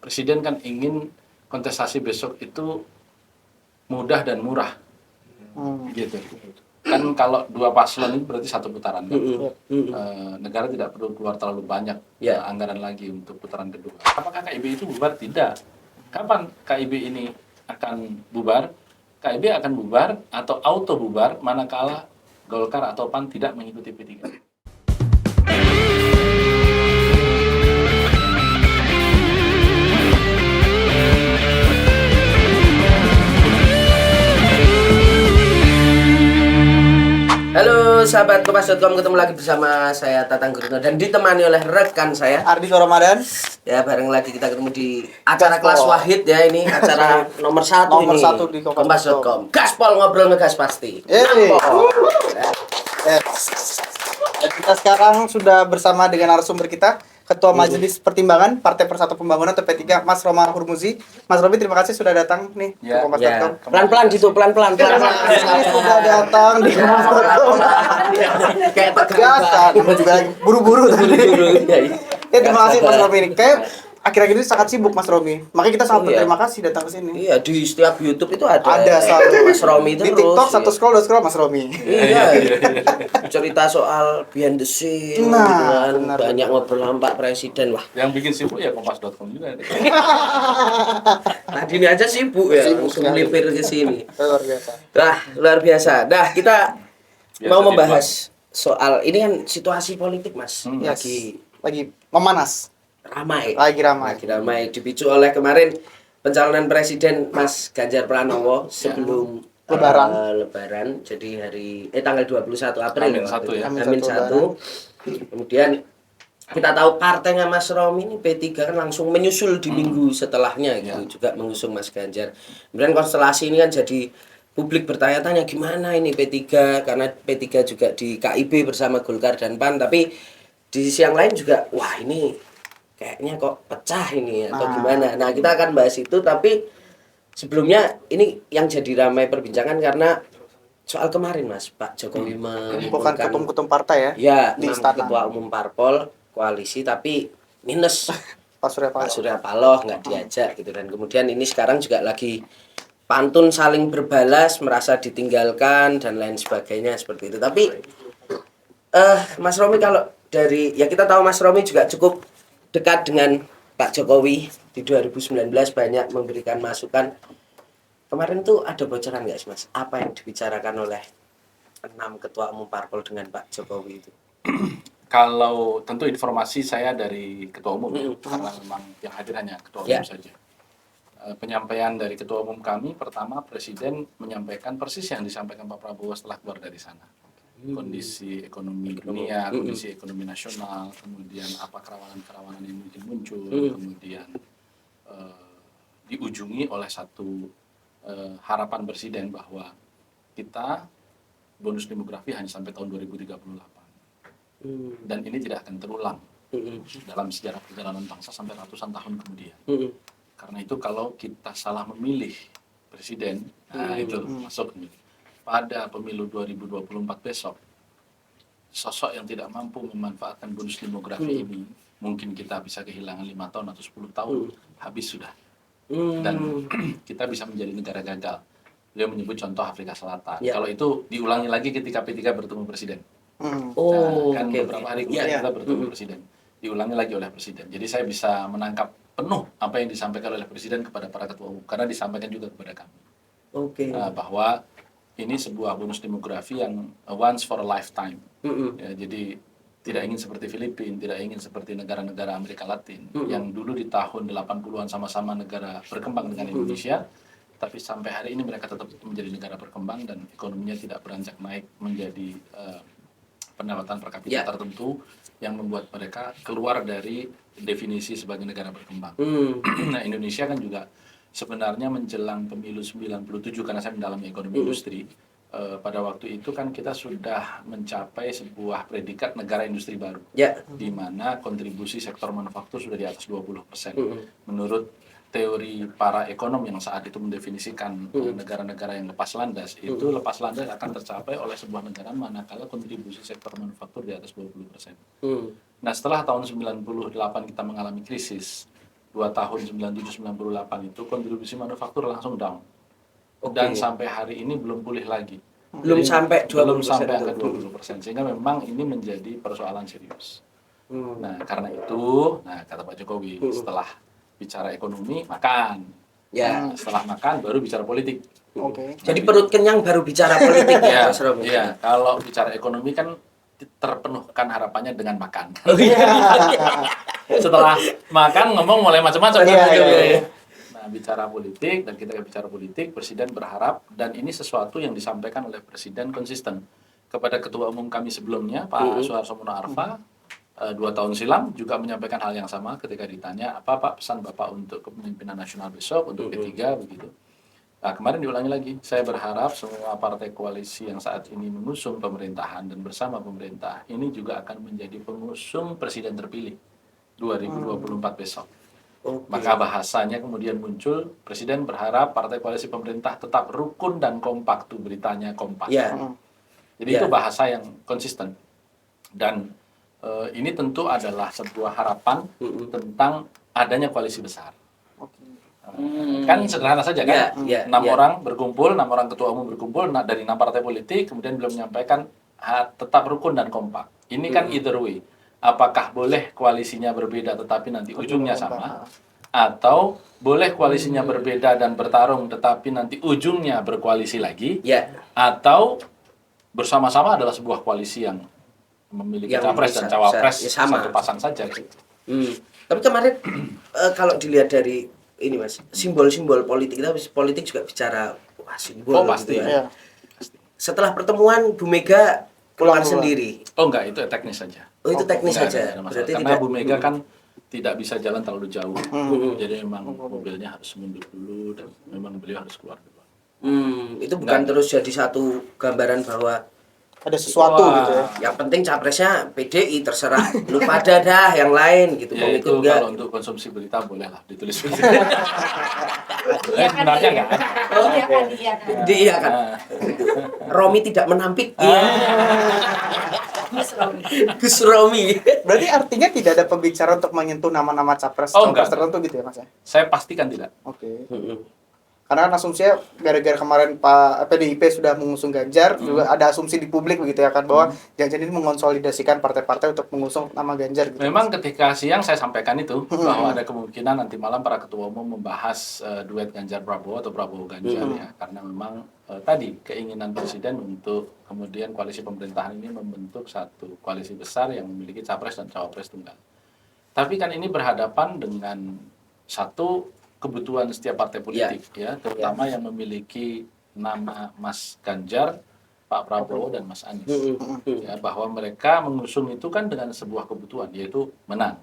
Presiden kan ingin kontestasi besok itu mudah dan murah, gitu. Kan kalau dua paslon itu berarti satu putaran kan? Negara tidak perlu keluar terlalu banyak anggaran lagi untuk putaran kedua. Apakah KIB itu bubar? Tidak. Kapan KIB ini akan bubar? KIB akan bubar atau auto bubar manakala Golkar atau PAN tidak mengikuti P3. Halo sahabat Kompas.com, ketemu lagi bersama saya Tatang Guruno dan ditemani oleh rekan saya Ardi Ramadan. Ya, bareng lagi kita ketemu di acara kelas Wahid ya, ini acara nomor satu di Kompas.com. Gaspol, ngobrol ngegas pasti. Dan kita sekarang sudah bersama dengan narasumber kita, Ketua Majelis Pertimbangan Partai Persatuan Pembangunan atau P3, Mas Roma Hurmuzi. Mas Romi, terima kasih sudah datang nih ke Kompas.com. Pelan-pelan gitu, pelan-pelan. Sudah datang di Kompas.com. Kayak Tegasan, juga lagi buru-buru tadi. Terima kasih Mas Romi ini. Kayak akhir-akhir ini sangat sibuk Mas Romi. Makanya kita sangat berterima kasih datang ke sini. Iya, di setiap YouTube itu ada selalu Mas Romi terus. Di TikTok satu scroll Mas Romi. Iya. Cerita soal behind the scene, Nah, gitu kan. benar. Banyak ngobrol sama Pak Presiden. Wah, Yang bikin sibuk ya Kompas.com juga. tadi ini aja sibuk ya, langsung sekali. melipir ke sini. Luar biasa. Wah, luar biasa. Dah, kita Biasa mau membahas soal ini kan situasi politik, Mas. Yes. Lagi Lagi memanas. ramai. Lagi ramai. Lagi ramai dipicu oleh kemarin pencalonan Presiden Mas Ganjar Pranowo sebelum Lebaran. Jadi tanggal 21 April Amin satu ya. Amin 1. Kemudian kita tahu partainya Mas Romi ini P3 kan langsung menyusul di minggu setelahnya gitu, juga mengusung Mas Ganjar. Kemudian konstelasi ini kan jadi publik bertanya-tanya gimana ini P3, karena P3 juga di KIB bersama Golkar dan PAN, tapi di sisi yang lain juga wah ini kayaknya kok pecah ini atau gimana. Nah, kita akan bahas itu, tapi sebelumnya ini yang jadi ramai perbincangan karena soal kemarin Mas, Pak Jokowi Bukan ketum-ketum partai ya? ya, Di 6 istana. ketua umum parpol koalisi tapi minus Pak Surya Pak Paloh. Surya Paloh nggak diajak gitu, dan kemudian ini sekarang juga lagi pantun saling berbalas, merasa ditinggalkan dan lain sebagainya seperti itu. Tapi Mas Romi, kalau dari ya kita tahu Mas Romi juga cukup dekat dengan Pak Jokowi di 2019, banyak memberikan masukan. Kemarin tuh ada bocoran nggak sih Mas? Apa yang dibicarakan oleh 6 ketua umum parpol dengan Pak Jokowi itu? Kalau tentu informasi saya dari ketua umum ya, karena memang yang hadir hanya ketua umum saja. Penyampaian dari ketua umum kami, pertama Presiden menyampaikan persis yang disampaikan Pak Prabowo setelah keluar dari sana. Kondisi ekonomi dunia, kondisi ekonomi nasional, kemudian apa kerawanan-kerawanan yang mungkin muncul, kemudian diujungi oleh satu harapan Presiden bahwa kita bonus demografi hanya sampai tahun 2038. Dan ini tidak akan terulang dalam sejarah perjalanan bangsa sampai ratusan tahun kemudian. Karena itu kalau kita salah memilih presiden, nah itu masuk nih. Pada pemilu 2024 besok, sosok yang tidak mampu memanfaatkan bonus demografi ini, mungkin kita bisa kehilangan 5 tahun atau 10 tahun, habis sudah. Dan kita bisa menjadi negara gagal. Beliau menyebut contoh Afrika Selatan. Kalau itu diulangi lagi ketika P3 bertemu presiden. Beberapa hari kemudian kita bertemu presiden, diulangi lagi oleh presiden. Jadi saya bisa menangkap penuh apa yang disampaikan oleh presiden kepada para ketua umum, karena disampaikan juga kepada kami. Bahwa ini sebuah bonus demografi yang once for a lifetime. Ya, jadi tidak ingin seperti Filipina, tidak ingin seperti negara-negara Amerika Latin yang dulu di tahun 80-an sama-sama negara berkembang dengan Indonesia, tapi sampai hari ini mereka tetap menjadi negara berkembang dan ekonominya tidak beranjak naik menjadi pendapatan per kapita tertentu yang membuat mereka keluar dari definisi sebagai negara berkembang. Nah, Indonesia kan juga sebenarnya menjelang pemilu 97, karena saya mendalami ekonomi industri, pada waktu itu kan kita sudah mencapai sebuah predikat negara industri baru, di mana kontribusi sektor manufaktur sudah di atas 20%. Menurut teori para ekonom yang saat itu mendefinisikan negara-negara yang lepas landas, itu lepas landas akan tercapai oleh sebuah negara manakala kontribusi sektor manufaktur di atas 20%. Nah, setelah tahun 98 kita mengalami krisis, 2 tahun 97-98 itu kontribusi manufaktur langsung down. Dan sampai hari ini belum pulih lagi. Belum sampai 20%. Belum sampai angka 20%. Sehingga memang ini menjadi persoalan serius. Nah, karena itu, kata Pak Jokowi, setelah bicara ekonomi, makan. Ya. Setelah makan, baru bicara politik. Oke. Jadi perut kenyang baru bicara politik ya, Mas Romi? Iya, kalau bicara ekonomi kan terpenuhkan harapannya dengan makan. Oh iya. Setelah makan ngomong mulai macam-macam. Iya. Nah, bicara politik, dan kita bicara politik, Presiden berharap, dan ini sesuatu yang disampaikan oleh Presiden konsisten kepada Ketua Umum kami sebelumnya, Pak Suharto Mono Arfa, 2 tahun silam juga menyampaikan hal yang sama ketika ditanya, apa Pak pesan Bapak untuk kepemimpinan nasional besok, untuk P3, begitu. Nah, kemarin diulangi lagi, saya berharap semua partai koalisi yang saat ini mengusung pemerintahan dan bersama pemerintah, ini juga akan menjadi pengusung Presiden terpilih 2024 besok. Maka bahasanya kemudian muncul, Presiden berharap partai koalisi pemerintah tetap rukun dan kompak, tuh beritanya kompak. Jadi itu bahasa yang konsisten. Dan ini tentu adalah sebuah harapan tentang adanya koalisi besar. Kan sederhana saja kan, 6 orang berkumpul, 6 orang ketua umum berkumpul dari 6 partai politik, kemudian belum menyampaikan tetap rukun dan kompak. Ini kan either way. Apakah boleh koalisinya berbeda tetapi nanti ujungnya sama, atau boleh koalisinya berbeda dan bertarung tetapi nanti ujungnya berkoalisi lagi, atau bersama-sama adalah sebuah koalisi yang memiliki capres dan cawapres satu pasang saja. Tapi kemarin kalau dilihat dari ini Mas, simbol-simbol politik, kita politik juga bicara simbol. Pasti. Gitu ya. Setelah pertemuan Bu Mega keluar sendiri. Oh enggak, itu teknis saja. Oh itu teknis saja. Berarti karena Bu Mega kan tidak bisa jalan terlalu jauh. Jadi memang mobilnya harus mundur dulu dan memang beliau harus keluar dulu. Itu bukan terus jadi satu gambaran bahwa ada sesuatu gitu ya. Yang penting capresnya PDI, terserah lu pada dah yang lain gitu. Ya itu kalau untuk konsumsi berita boleh lah ditulis begitu. Sebenarnya enggak ada. Iya kan. Romi tidak menampik. Gus Romi. Berarti artinya tidak ada pembicaraan untuk menyentuh nama-nama capres tertentu gitu ya Mas ya? Saya pastikan tidak. Oke. Karena kan asumsinya gara-gara kemarin Pak PDIP sudah mengusung Ganjar, juga ada asumsi di publik begitu ya kan, bahwa Ganjar ini mengonsolidasikan partai-partai untuk mengusung nama Ganjar gitu. Memang ketika siang saya sampaikan itu bahwa ada kemungkinan nanti malam para ketua umum membahas duet Ganjar Prabowo atau Prabowo Ganjar ya, karena memang tadi keinginan Presiden untuk kemudian koalisi pemerintahan ini membentuk satu koalisi besar yang memiliki capres dan cawapres tunggal. Tapi kan ini berhadapan dengan satu kebutuhan setiap partai politik ya, terutama yang memiliki nama Mas Ganjar, Pak Prabowo dan Mas Anies. Ya, bahwa mereka mengusung itu kan dengan sebuah kebutuhan, yaitu menang.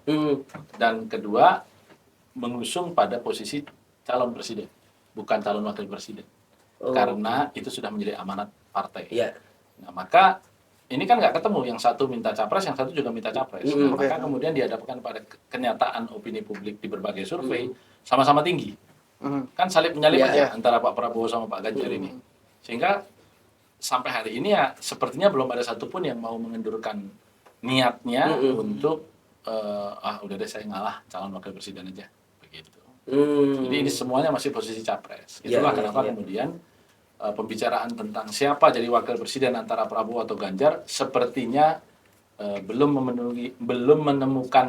Dan kedua, mengusung pada posisi calon presiden, bukan calon wakil presiden. Karena itu sudah menjadi amanat partai. Nah, maka ini kan nggak ketemu, yang satu minta capres, yang satu juga minta capres. Nah, maka kemudian dihadapkan pada kenyataan opini publik di berbagai survei sama-sama tinggi. Kan salib menyalip aja antara Pak Prabowo sama Pak Ganjar ini. Sehingga sampai hari ini ya sepertinya belum ada satupun yang mau mengendurkan niatnya untuk udah deh saya ngalah calon wakil presiden aja begitu. Jadi ini semuanya masih posisi capres. Itulah kenapa kemudian pembicaraan tentang siapa jadi wakil presiden antara Prabowo atau Ganjar sepertinya belum menemukan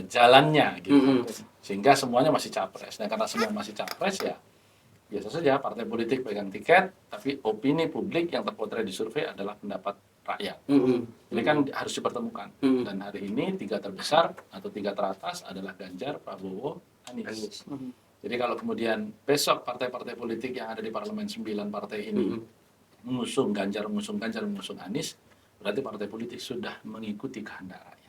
jalannya gitu. Sehingga semuanya masih capres. Nah, karena semua masih capres ya biasa saja partai politik pegang tiket, tapi opini publik yang terpotret di survei adalah pendapat rakyat. Ini kan harus dipertemukan. Dan hari ini 3 terbesar atau 3 teratas adalah Ganjar, Prabowo, Anies. Jadi kalau kemudian besok partai-partai politik yang ada di parlemen 9 partai ini mengusung Ganjar, mengusung Anies, berarti partai politik sudah mengikuti kehendak rakyat.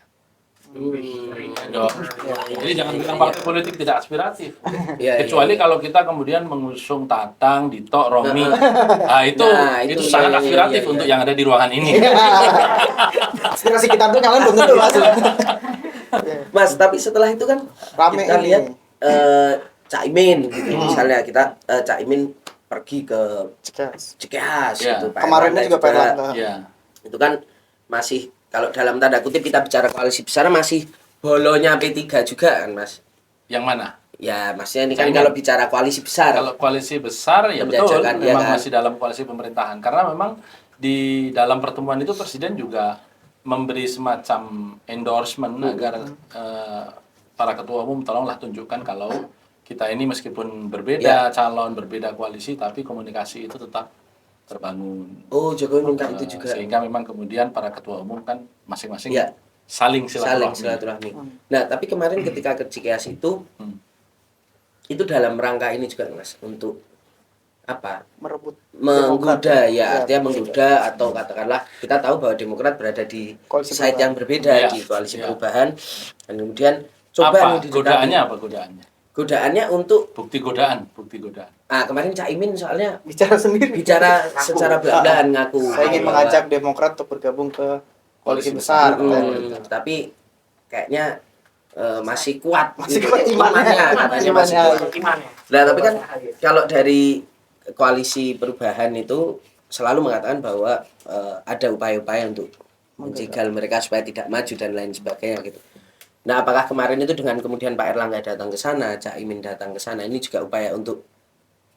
Jadi jangan bilang partai politik tidak aspiratif. Kecuali kalau kita kemudian mengusung Tatang, Dito, Romi. Nah, itu sangat aspiratif untuk yang ada di ruangan ini. Aspirasi kita tuh kalian belum tentu Mas. Mas, tapi setelah itu kan rame kita lihat Caimin gitu. Misalnya kita Caimin pergi ke Cikeas gitu. Kemarinnya juga Pak Erlangga. Itu kan masih kalau dalam tanda kutip kita bicara koalisi besar masih bolonya P3 juga kan, Mas? Yang mana? Ya, maksudnya ini kan kalau bicara koalisi besar. Kalau koalisi besar ya betul, Menjajakan, ya memang kan? masih dalam koalisi pemerintahan. Karena memang di dalam pertemuan itu Presiden juga memberi semacam endorsement agar para ketua umum tolonglah tunjukkan kalau kita ini meskipun berbeda calon, berbeda koalisi, tapi komunikasi itu tetap terbangun. Oh, Jokowi minta itu juga. Sehingga memang kemudian para ketua umum kan masing-masing Ya. saling Saling silaturahmi. silaturahmi. Nah, tapi kemarin ketika ke Cikeas itu dalam rangka ini juga, Mas, untuk apa? Merebut Menggoda Demokrat. ya, artinya menggoda atau katakanlah kita tahu bahwa Demokrat berada di Koalisi side perubahan. yang berbeda Ya, di koalisi ya. perubahan dan kemudian coba Apa nih godaannya? Apa godaannya? godaannya untuk Bukti godaan. kemarin Cak Imin soalnya Bicara sendiri. bicara secara belak-belakan ngaku Saya ingin bahwa- mengajak Demokrat untuk bergabung ke koalisi besar. tapi kayaknya masih kuat Masih kuat imannya. katanya masih kuat. Gimana? Nah, tapi kan kalau dari koalisi perubahan itu selalu mengatakan bahwa ada upaya-upaya untuk menjegal mereka supaya tidak maju dan lain sebagainya gitu. Nah, apakah kemarin itu dengan kemudian Pak Erlangga datang ke sana, Cak Imin datang ke sana, ini juga upaya untuk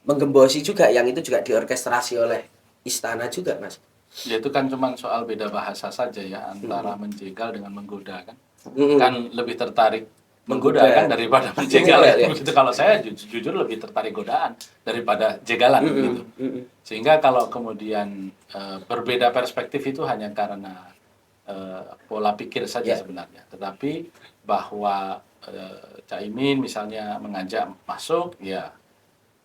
menggembosi juga yang itu juga diorkestrasi oleh istana juga, Mas? Ya itu kan cuma soal beda bahasa saja ya antara menjegal dengan menggoda kan. Mm-mm. Kan lebih tertarik menggoda Menggoda. kan daripada menjegal ya. Iya. Begitu kalau saya jujur lebih tertarik godaan daripada jegalan gitu. Sehingga kalau kemudian berbeda perspektif itu hanya karena pola pikir saja sebenarnya. Tetapi bahwa Cak Imin misalnya mengajak masuk ya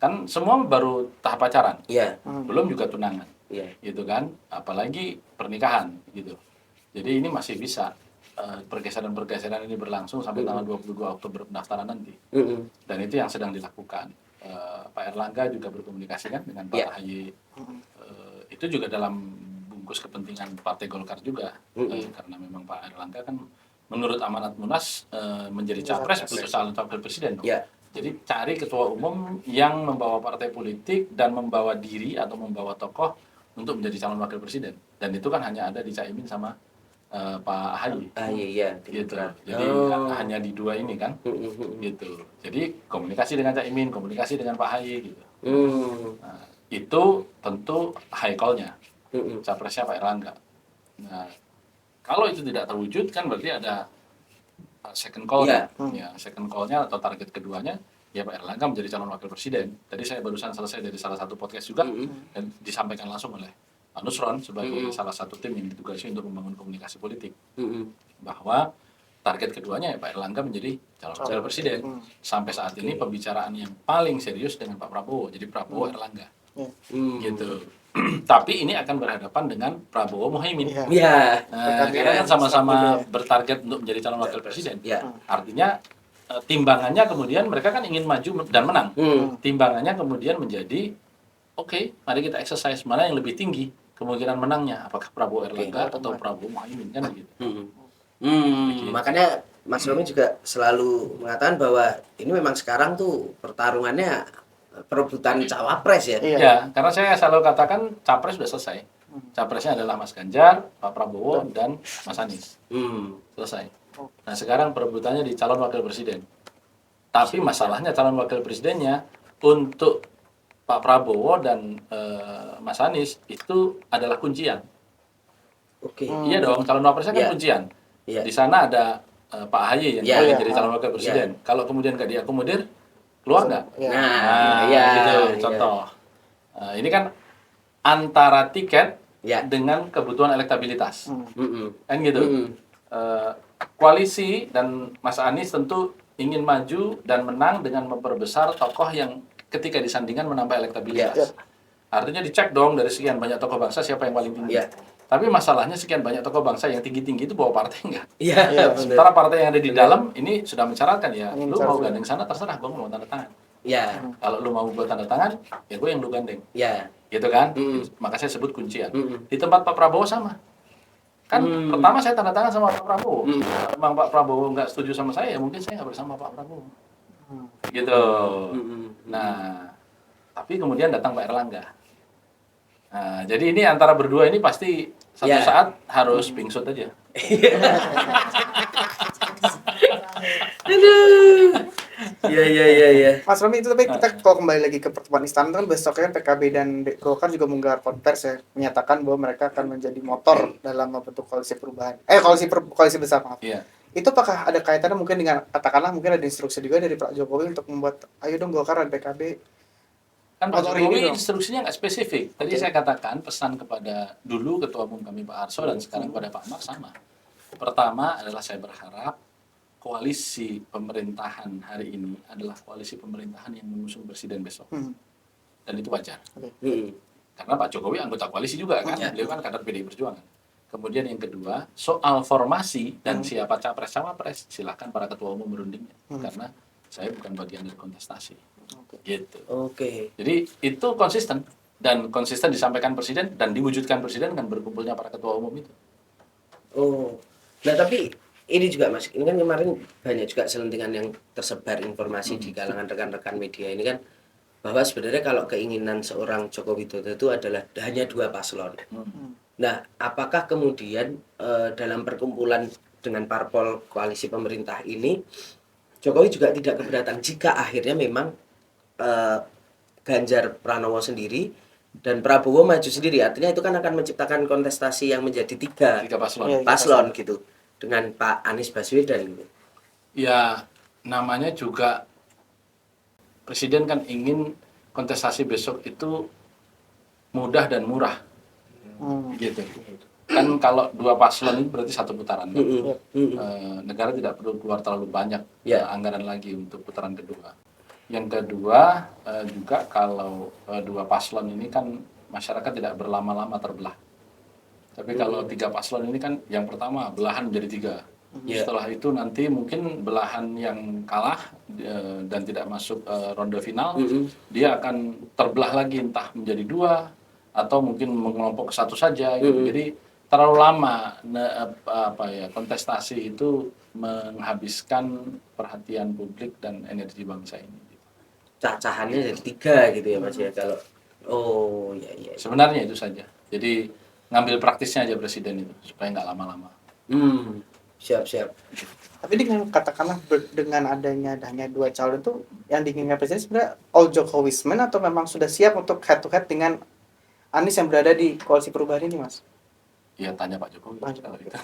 kan semua baru tahap pacaran. Iya. Belum juga tunangan. Iya. Gitu kan, apalagi pernikahan gitu. Jadi ini masih bisa pergeseran-pergeseran ini berlangsung sampai tanggal 22 Oktober pendaftaran nanti. Dan itu yang sedang dilakukan. Pak Erlangga juga berkomunikasi kan dengan Pak AHY. Itu juga dalam bungkus kepentingan Partai Golkar juga. Karena memang Pak Erlangga kan menurut amanat Munas menjadi capres untuk calon wakil presiden. Iya. Jadi cari ketua umum yang membawa partai politik dan membawa diri atau membawa tokoh untuk menjadi calon wakil presiden. Dan itu kan hanya ada di Cak Imin sama Pak AHY. Iya. Gitu. Jadi hanya di dua ini kan. Gitu. Jadi komunikasi dengan Cak Imin, komunikasi dengan Pak AHY gitu. Nah, itu tentu high call-nya. Capresnya Pak Erlangga. Nah, kalau itu tidak terwujud kan berarti ada second call ya, second call-nya atau target keduanya ya Pak Erlangga menjadi calon wakil presiden. Tadi saya barusan selesai dari salah satu podcast juga dan disampaikan langsung oleh Pak Nusron sebagai salah satu tim yang ditugasi untuk membangun komunikasi politik bahwa target keduanya ya Pak Erlangga menjadi calon wakil presiden. Sampai saat ini pembicaraan yang paling serius dengan Pak Prabowo, jadi Prabowo Erlangga gitu. Tapi ini akan berhadapan dengan Prabowo Muhaimin. Iya. Karena kan sama-sama bertarget untuk menjadi calon wakil presiden. Artinya timbangannya kemudian mereka kan ingin maju dan menang. Timbangannya kemudian menjadi oke, mari kita exercise mana yang lebih tinggi kemungkinan menangnya, apakah Prabowo Erlangga atau Prabowo Muhaimin kan begitu. Makanya Mas Romi juga selalu mengatakan bahwa ini memang sekarang tuh pertarungannya perebutan cawapres ya. Ya, karena saya selalu katakan capres sudah selesai. Capresnya adalah Mas Ganjar, Pak Prabowo, dan Mas Anies. Selesai. Nah sekarang perebutannya di calon wakil presiden. Tapi masalahnya calon wakil presidennya untuk Pak Prabowo dan Mas Anies itu adalah kuncian. Iya dong, calon wapresnya kan kuncian. Di sana ada Pak AHY yang boleh jadi calon wakil presiden. Kalau kemudian nggak diakomodir, keluar nggak? Gitu contoh. Ini kan antara tiket dengan kebutuhan elektabilitas, kan gitu. Koalisi dan Mas Anies tentu ingin maju dan menang dengan memperbesar tokoh yang ketika disandingkan menambah elektabilitas. Artinya dicek dong dari sekian banyak tokoh bangsa siapa yang paling tinggi. Tapi masalahnya sekian banyak tokoh bangsa yang tinggi-tinggi itu bawa partai enggak? Sementara partai yang ada di dalam ini sudah mencaratkan ya, lu mau gandeng sana terserah, gue mau tanda tangan. Kalau lu mau gue tanda tangan, ya gue yang lu gandeng. Gitu kan? Maka saya sebut kuncian. Di tempat Pak Prabowo sama. Kan pertama saya tanda tangan sama Pak Prabowo. Memang Pak Prabowo nggak setuju sama saya, ya mungkin saya nggak bersama Pak Prabowo. Gitu. Nah, tapi kemudian datang Pak Erlangga. Nah, jadi ini antara berdua ini pasti satu saat harus pingsut aja. Aduh. Iya. Mas Romi itu, tapi kita kalau kembali lagi ke pertemuan istana itu kan besoknya kan PKB dan Golkar juga menggelar konversi ya, menyatakan bahwa mereka akan menjadi motor dalam membentuk koalisi perubahan. Koalisi besar, maaf. Iya. Itu apakah ada kaitannya mungkin dengan, katakanlah mungkin ada instruksi juga dari Pak Jokowi untuk membuat, ayo dong Golkar dan PKB. Kan Pak Motor ini Jokowi dong. instruksinya nggak spesifik. Tadi Oke. saya katakan pesan kepada dulu Ketua Umum kami Pak Arso dan sekarang kepada Pak Ahmad sama. Pertama adalah saya berharap koalisi pemerintahan hari ini adalah koalisi pemerintahan yang mengusung presiden besok. Dan itu wajar. Karena Pak Jokowi anggota koalisi juga kan, beliau kan kader PDI Perjuangan. Kemudian yang kedua, soal formasi dan siapa capres-cawapres, silakan para ketua umum merundingnya. Karena saya bukan bagian dari kontestasi. Gitu. Oke. Jadi itu konsisten dan konsisten disampaikan presiden dan diwujudkan presiden dengan berkumpulnya para ketua umum itu. Oh. Nah, tapi ini juga Mas, ini kan kemarin banyak juga selentingan yang tersebar informasi di kalangan rekan-rekan media ini kan, bahwa sebenarnya kalau keinginan seorang Joko Widodo itu adalah hanya 2 paslon. Nah, apakah kemudian dalam perkumpulan dengan parpol koalisi pemerintah ini, Jokowi juga tidak keberatan jika akhirnya memang Ganjar Pranowo sendiri dan Prabowo maju sendiri, artinya itu kan akan menciptakan kontestasi yang menjadi 3 Tiga paslon. Iya. paslon gitu dengan Pak Anies Baswedan gitu. Ya, namanya juga presiden kan ingin kontestasi besok itu mudah dan murah. Gitu. Kan kalau 2 paslon itu berarti 1 putaran. Kan? Negara tidak perlu keluar terlalu banyak anggaran lagi untuk putaran kedua. Yang kedua juga kalau 2 paslon ini kan masyarakat tidak berlama-lama terbelah. Tapi kalau 3 paslon ini kan yang pertama belahan menjadi 3. Setelah itu nanti mungkin belahan yang kalah dan tidak masuk ronde final, dia akan terbelah lagi entah menjadi 2 atau mungkin mengelompok ke 1 saja. Gitu. Jadi terlalu lama kontestasi itu menghabiskan perhatian publik dan energi bangsa ini. Cacahannya jadi 3 gitu ya Mas ya kalau. Oh iya. Sebenarnya itu saja. Jadi ngambil praktisnya aja presiden itu supaya nggak lama-lama. Siap. Tapi dengan katakanlah dengan adanya hanya 2 calon itu yang diinginkan presiden sebenarnya all Jokowismen atau memang sudah siap untuk head to head dengan Anies yang berada di koalisi perubahan ini, Mas? Ya tanya Pak Jokowi kalau itu.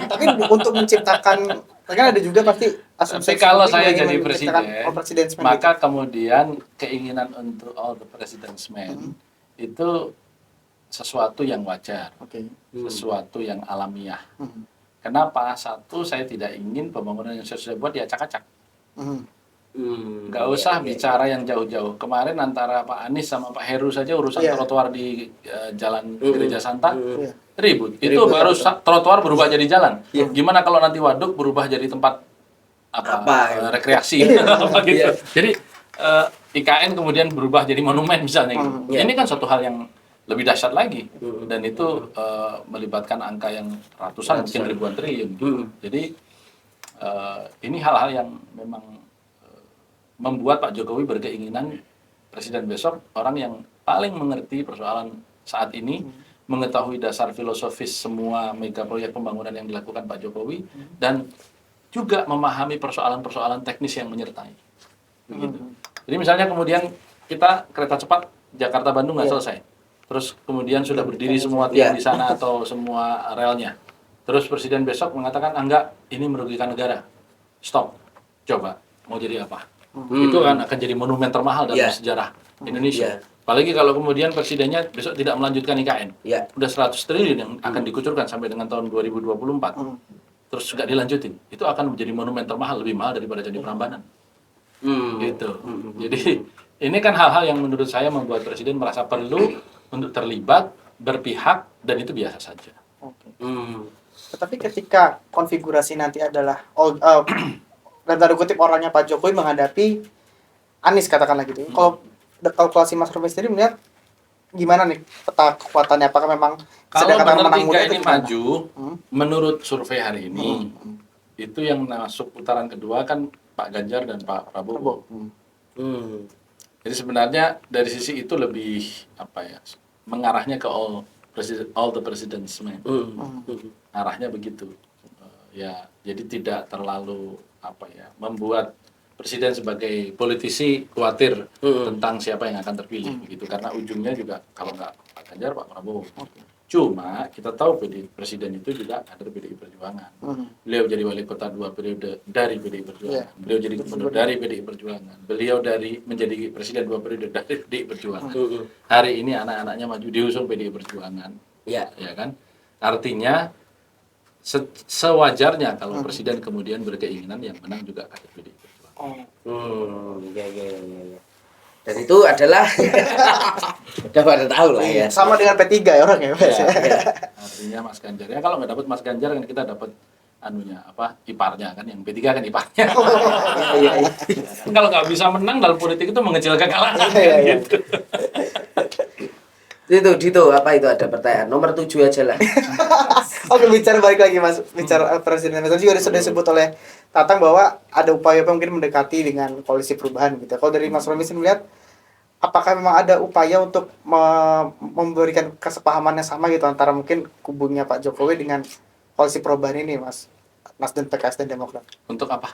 Tapi untuk menciptakan, kan ada juga pasti Tapi asumsi. kalau saya jadi presiden, maka gitu. kemudian keinginan untuk all the president's men itu sesuatu yang wajar, sesuatu yang alamiah. Kenapa? Satu, saya tidak ingin pembangunan yang saya sudah buat diacak-acak. Nggak usah bicara yang jauh-jauh. Kemarin antara Pak Anies sama Pak Heru saja urusan trotoar di Jalan Gereja Santa ribut. Itu baru trotoar berubah jadi jalan. Gimana kalau nanti waduk berubah jadi tempat rekreasi? Gitu. Jadi IKN kemudian berubah jadi monumen misalnya. Gitu. Ini kan suatu hal yang lebih dahsyat lagi dan itu melibatkan angka yang ratusan mungkin ribuan triliun. Jadi ini hal-hal yang memang membuat Pak Jokowi berkeinginan presiden besok orang yang paling mengerti persoalan saat ini, mengetahui dasar filosofis semua mega proyek pembangunan yang dilakukan Pak Jokowi, dan juga memahami persoalan-persoalan teknis yang menyertai. Begitu. Jadi misalnya kemudian kita kereta cepat Jakarta-Bandung nggak selesai, terus kemudian sudah berdiri semua tiang di sana atau semua relnya, terus presiden besok mengatakan enggak, ini merugikan negara, stop, coba mau jadi apa? Itu kan akan jadi monumen termahal dalam sejarah Indonesia. Apalagi kalau kemudian presidennya besok tidak melanjutkan IKN. Udah 100 triliun yang akan dikucurkan sampai dengan tahun 2024. Terus juga dilanjutin. Itu akan menjadi monumen termahal, lebih mahal daripada Candi Prambanan. Gitu. Jadi ini kan hal-hal yang menurut saya membuat presiden merasa perlu untuk terlibat, berpihak, dan itu biasa saja. Tetapi ketika konfigurasi nanti adalah dan tanda kutip orangnya Pak Jokowi menghadapi Anies katakanlah gitu. Kalau kalkulasi Mas Romi sendiri melihat gimana nih peta kekuatannya? Apakah memang kalau benar tiga ini maju, menurut survei hari ini itu yang masuk putaran kedua kan Pak Ganjar dan Pak Prabowo. Jadi sebenarnya dari sisi itu lebih mengarahnya ke all the president's men. Arahnya begitu. Ya, jadi tidak terlalu membuat presiden sebagai politisi khawatir tentang siapa yang akan terpilih begitu, karena ujungnya juga kalau nggak Pak Ganjar, Pak Prabowo. Cuma kita tahu presiden itu juga kader PDI Perjuangan. Beliau jadi wali kota 2 periode dari PDI Perjuangan. Beliau jadi gubernur dari PDI Perjuangan. Beliau menjadi presiden 2 periode dari PDI Perjuangan. Hari ini anak-anaknya maju diusung PDI Perjuangan. Ya kan? Artinya sewajarnya kalau presiden kemudian berkeinginan yang menang juga kader PDI Perjuangan. Ya. Dan itu adalah udah pada tahu lah ya. Sama dengan P3 ya orang ya, Mas. Ya. Artinya Mas Ganjar. Ya kalau nggak dapat Mas Ganjar kan kita dapat iparnya kan, yang P3 kan iparnya. Kalau nggak bisa menang dalam politik itu mengecil kekalahan. Gitu. Itu apa itu ada pertanyaan nomor 7 aja lah. Oke, bicara balik lagi Mas, bicara presiden. Tadi juga sudah disebut oleh Tatang bahwa ada upaya mungkin mendekati dengan koalisi perubahan gitu. Kalau dari Mas Romi melihat, apakah memang ada upaya untuk memberikan kesepahaman yang sama gitu antara mungkin kubunya Pak Jokowi dengan koalisi perubahan ini, Mas? Nasdem, PKS dan Demokrat. Untuk apa?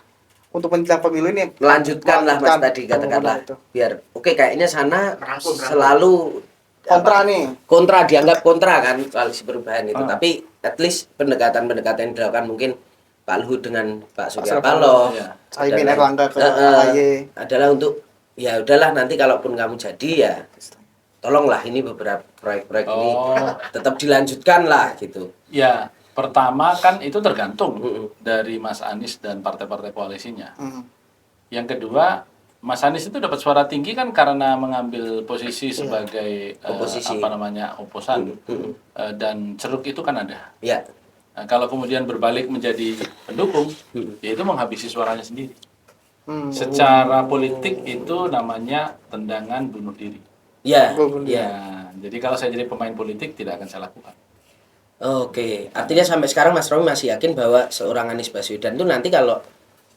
Untuk menjelang pemilu ini melanjutkan lah Mas tadi katakanlah. Biar kayaknya sana selalu kontra dianggap kontra kan koalisi perubahan itu. Tapi at least pendekatan yang dilakukan mungkin Pak Luhut dengan Pak Surya Paloh, Caimin Erlangga ke AHY adalah untuk ya udahlah nanti kalaupun kamu jadi ya tolonglah ini beberapa proyek-proyek ini tetap dilanjutkan lah gitu. Ya, pertama kan itu tergantung dari Mas Anies dan partai-partai koalisinya. Yang kedua, Mas Anies itu dapat suara tinggi kan karena mengambil posisi sebagai oposan dan ceruk itu kan ada. Iya. Nah, kalau kemudian berbalik menjadi pendukung, ya itu menghabisi suaranya sendiri. Secara politik itu namanya tendangan bunuh diri. Iya. Ya, jadi kalau saya jadi pemain politik tidak akan saya lakukan. Oke, artinya sampai sekarang Mas Romi masih yakin bahwa seorang Anies Baswedan itu nanti kalau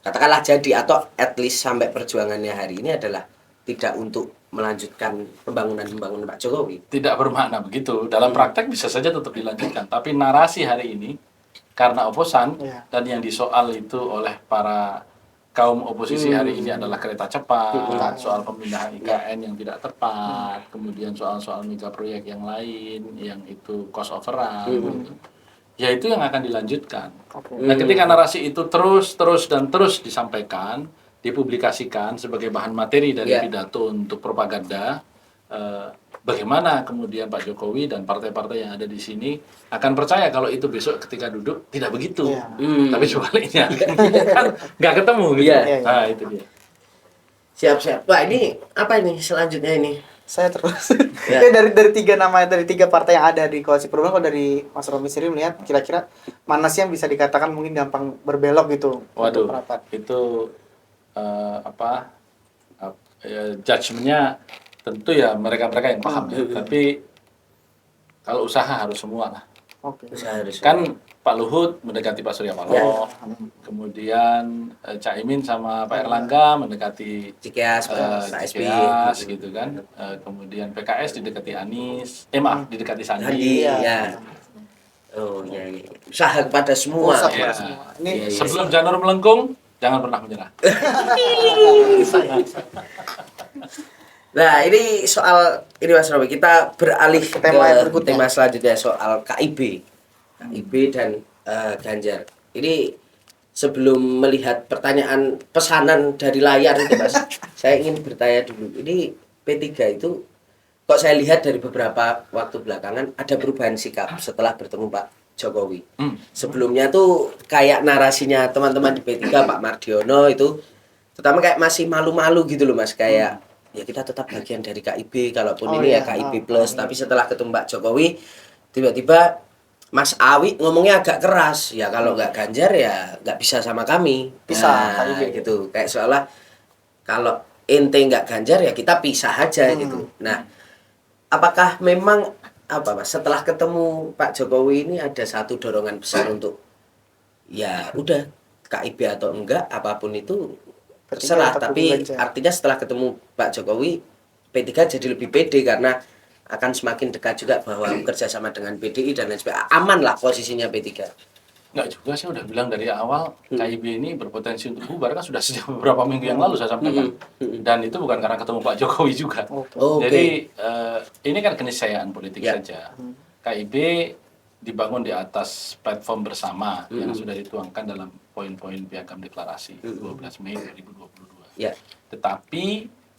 katakanlah jadi atau at least sampai perjuangannya hari ini adalah tidak untuk melanjutkan pembangunan Pak Jokowi. Tidak bermakna begitu. Dalam praktek bisa saja tetap dilanjutkan. Tapi narasi hari ini karena oposan dan yang disoal itu oleh para kaum oposisi hari ini adalah kereta cepat, soal pemindahan IKN yang tidak tepat, kemudian soal-soal mega proyek yang lain yang itu cost overrun. Ya itu yang akan dilanjutkan. Nah, ketika narasi itu terus disampaikan, dipublikasikan sebagai bahan materi dari pidato untuk propaganda, bagaimana kemudian Pak Jokowi dan partai-partai yang ada di sini akan percaya kalau itu besok ketika duduk tidak begitu, tapi sebaliknya kan nggak ketemu gitu. Nah itu dia. Siap. Pak, ini apa ini selanjutnya ini? Saya terus. dari tiga partai yang ada di koalisi perubahan, kalau dari Mas Romi sendiri melihat kira-kira mana sih yang bisa dikatakan mungkin gampang berbelok gitu? Waduh, itu judgement-nya tentu ya mereka-mereka yang paham ya. Tapi kalau usaha harus semua lah. Kan Pak Luhut mendekati Pak Surya Paloh, kemudian Caimin sama Pak Erlangga mendekati Cikeas, gitu kan. Kemudian PKS didekati Anies, didekati Sandi. Usaha kepada semua. Ini sebelum janur melengkung, jangan pernah menyerah. Nah, ini soal ini Mas Romi, kita beralih ke tema selanjutnya soal KIB dan Ganjar. Ini sebelum melihat pertanyaan pesanan dari layar itu Mas, saya ingin bertanya dulu. Ini P3 itu kok saya lihat dari beberapa waktu belakangan ada perubahan sikap setelah bertemu Pak Jokowi. Sebelumnya tuh kayak narasinya teman-teman di P3, Pak Mardiono itu terutama kayak masih malu-malu gitu loh Mas, kayak ya kita tetap bagian dari KIB kalaupun KIB plus. Tapi setelah ketemu Pak Jokowi tiba-tiba Mas Awi ngomongnya agak keras, ya kalau nggak Ganjar ya nggak bisa sama kami, KIB gitu, kayak seolah kalau ente nggak Ganjar ya kita pisah aja gitu. Nah, apakah memang Mas setelah ketemu Pak Jokowi ini ada satu dorongan besar untuk ya udah KIB atau enggak apapun itu terserah, tapi artinya setelah ketemu Pak Jokowi P3 jadi lebih pede karena akan semakin dekat juga bahwa bekerja sama dengan PDI dan lain sebagainya, aman lah posisinya P3. Enggak juga, saya udah bilang dari awal KIB ini berpotensi untuk bubar kan sudah sejak beberapa minggu yang lalu saya sampaikan. Dan itu bukan karena ketemu Pak Jokowi juga. Jadi ini kan keniscayaan politik saja. KIB dibangun di atas platform bersama yang sudah dituangkan dalam poin-poin Piagam Deklarasi 12 Mei 2022. Tetapi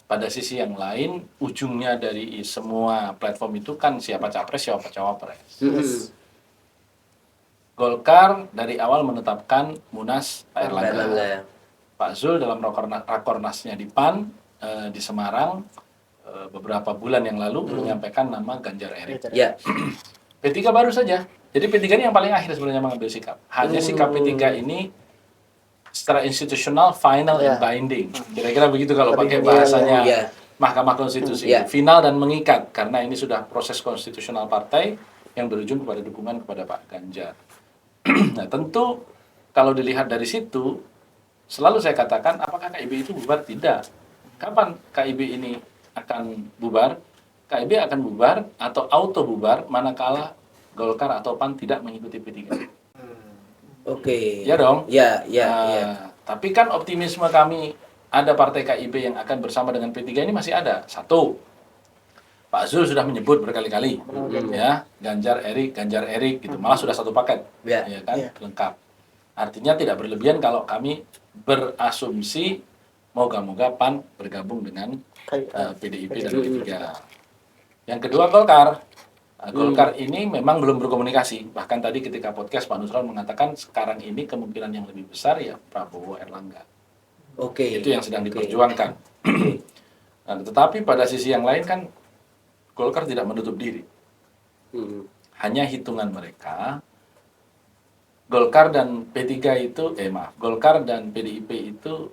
pada sisi yang lain, ujungnya dari semua platform itu kan siapa capres, siapa cawapres. Golkar dari awal menetapkan Munas Pak Erlangga. Pak Zul dalam rakornasnya di PAN di Semarang beberapa bulan yang lalu menyampaikan nama Ganjar Erik. P3 baru saja. Jadi P3 ini yang paling akhir sebenarnya mengambil sikap. Hanya sikap P3 ini secara institusional final and binding. Kira-kira begitu kalau pakai bahasanya Mahkamah Konstitusi. Final dan mengikat karena ini sudah proses konstitusional partai yang berujung kepada dukungan kepada Pak Ganjar. Nah, tentu kalau dilihat dari situ selalu saya katakan apakah KIB itu bubar? Tidak. Kapan KIB ini akan bubar? KIB akan bubar atau auto bubar manakala Golkar atau PAN tidak mengikuti P3. Ya dong. Tapi kan optimisme kami ada partai KIB yang akan bersama dengan P3 ini masih ada. Satu, Pak Zul sudah menyebut berkali-kali, ya Ganjar Erik gitu, malah sudah satu paket, ya kan, lengkap. Artinya tidak berlebihan kalau kami berasumsi moga-moga PAN bergabung dengan PDIP dan P3. Yang kedua Golkar. Golkar ini memang belum berkomunikasi. Bahkan tadi ketika podcast Pak Nusron mengatakan sekarang ini kemungkinan yang lebih besar ya Prabowo Erlangga. Itu yang sedang diperjuangkan. Nah, tetapi pada sisi yang lain kan Golkar tidak menutup diri. Hanya hitungan mereka Golkar dan P3 itu Golkar dan PDIP itu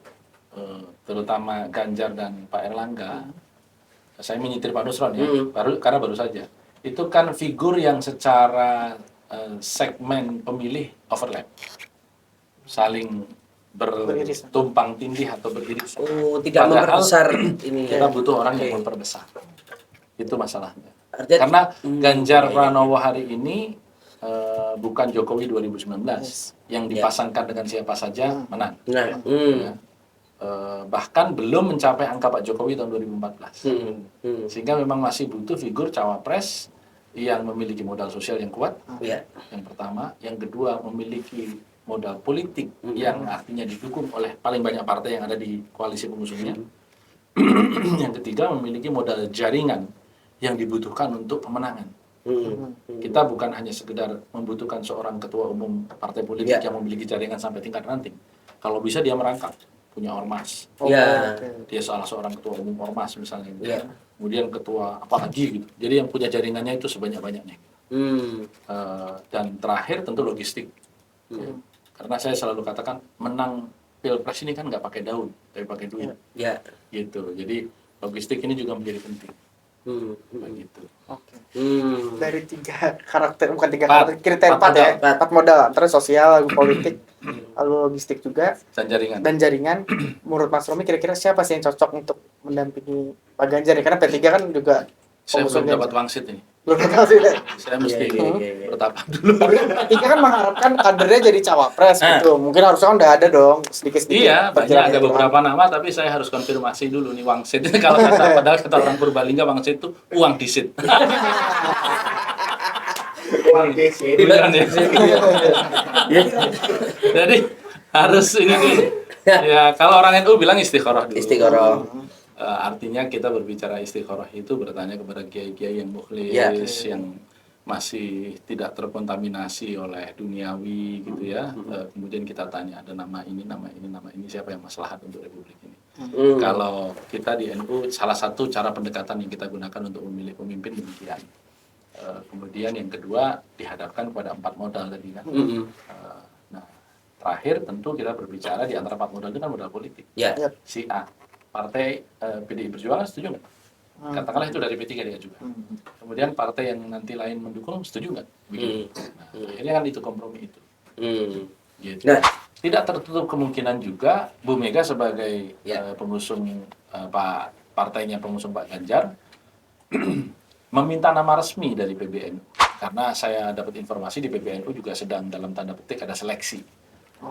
terutama Ganjar dan Pak Erlangga. Saya menyitir Pak Nusron ya, karena baru saja. Itu kan figur yang secara segmen pemilih overlap, saling bertumpang tindih atau beriris. Tidak memperbesar ini. Kita butuh orang yang memperbesar. Itu masalahnya. Karena Ganjar Pranowo hari ini bukan Jokowi 2019 yang dipasangkan dengan siapa saja menang. Bahkan belum mencapai angka Pak Jokowi tahun 2014. Sehingga memang masih butuh figur cawapres yang memiliki modal sosial yang kuat, yang pertama. Yang kedua, memiliki modal politik yang artinya didukung oleh paling banyak partai yang ada di koalisi pengusungnya. Yang ketiga, memiliki modal jaringan yang dibutuhkan untuk pemenangan. Kita bukan hanya sekedar membutuhkan seorang ketua umum partai politik yang memiliki jaringan sampai tingkat ranting. Kalau bisa dia merangkap, punya ormas. Dia salah seorang ketua umum ormas misalnya. Kemudian ketua apalagi gitu. Jadi yang punya jaringannya itu sebanyak-banyaknya. Dan terakhir tentu logistik. Karena saya selalu katakan menang Pilpres ini kan nggak pakai daun, tapi pakai duit. Gitu. Jadi logistik ini juga menjadi penting. Begitu. Dari tiga karakter, bukan tiga karakter, kriteria empat modal, antara sosial, lalu politik, lalu logistik juga, dan jaringan. Menurut Mas Romi, kira-kira siapa sih yang cocok untuk mendampingi Pak Ganjar? Karena P3 kan juga saya belum dapat wangsit ini. Belum dapat wangsit. Saya mesti bertapa dulu. P3 kan mengharapkan kadernya jadi cawapres gitu. Mungkin harusnya kan udah ada dong sedikit-sedikit. Iya, banyak ada beberapa nama, tapi saya harus konfirmasi dulu nih wangsit. Kalau padahal kata orang Purbalingga wangsit itu uang disit. Uang disit. Jadi harus ini nih. Ya, kalau orang NU bilang istikharah dulu. Artinya kita berbicara istikharah itu bertanya kepada kiai-kiai yang mukhlis, yang masih tidak terkontaminasi oleh duniawi gitu ya. Kemudian kita tanya ada nama ini, siapa yang maslahat untuk republik ini. Kalau kita di NU salah satu cara pendekatan yang kita gunakan untuk memilih pemimpin demikian. Kemudian yang kedua dihadapkan kepada 4 modal tadi kan. Nah, terakhir tentu kita berbicara di antara 4 modal itu kan modal politik. Si A, partai PDI Perjuangan setuju nggak? Katakanlah itu dari P3 dia juga. Kemudian partai yang nanti lain mendukung setuju nggak? Nah, akhirnya kan itu kompromi itu. Gitu. Tidak tertutup kemungkinan juga Bu Mega sebagai pengusung partainya pengusung Pak Ganjar meminta nama resmi dari PBNU. Karena saya dapat informasi di PBNU juga sedang dalam tanda petik ada seleksi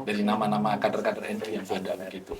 dari nama-nama kader-kader NU yang ada begitu.